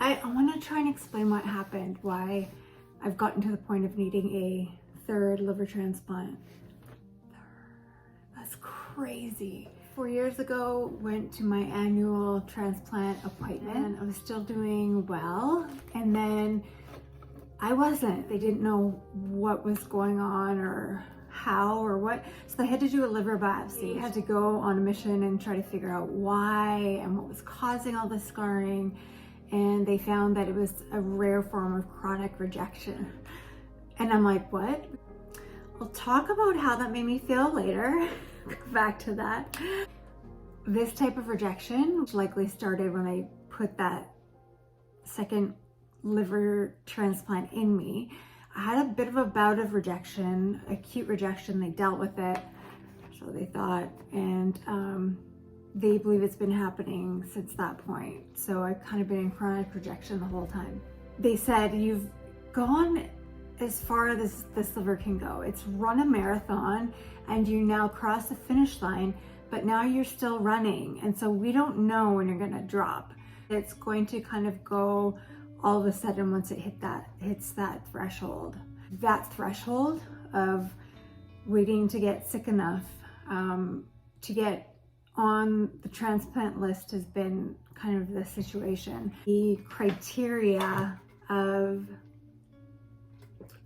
I want to try and explain what happened, why I've gotten to the point of needing a third liver transplant. That's crazy. 4 years ago, went to my annual transplant appointment. I was still doing well, and then I wasn't. They didn't know what was going on or how or what, so they had to do a liver biopsy. I had to go on a mission and try to figure out why and what was causing all the scarring, and they found that it was a rare form of chronic rejection. And I'm like, what? I'll talk about how that made me feel later. Go back to that. This type of rejection likely started when they put that second liver transplant in me. I had a bit of a bout of rejection, acute rejection. They dealt with it, so they thought, and they believe it's been happening since that point. So I've kind of been in chronic rejection the whole time. They said, you've gone as far as this liver can go. It's run a marathon and you now cross the finish line, but now you're still running. And so we don't know when you're gonna drop. It's going to kind of go all of a sudden once it hits that threshold. That threshold of waiting to get sick enough to get on the transplant list has been kind of the situation. The criteria of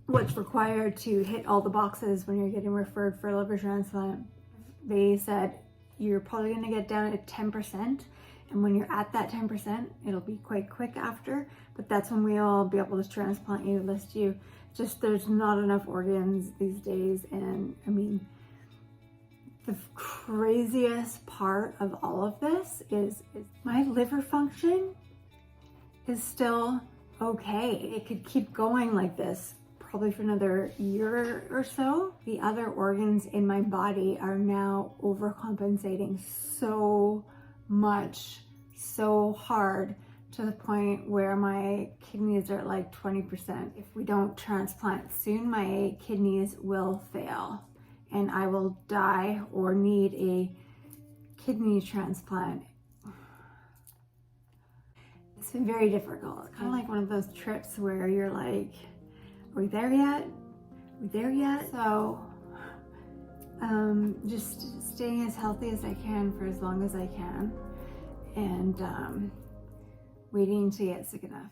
what's required to hit all the boxes when you're getting referred for a liver transplant, they said you're probably going to get down at 10%, and when you're at that 10%, it'll be quite quick after, but that's when we'll be able to transplant you, list you. Just there's not enough organs these days, and I mean, the craziest part of all of this is my liver function is still okay. It could keep going like this probably for another year or so. The other organs in my body are now overcompensating so much, so hard, to the point where my kidneys are at like 20%. If we don't transplant soon, my kidneys will fail and I will die or need a kidney transplant. It's been very difficult. It's kind of like one of those trips where you're like, are we there yet? Are we there yet? So just staying as healthy as I can for as long as I can, and waiting to get sick enough.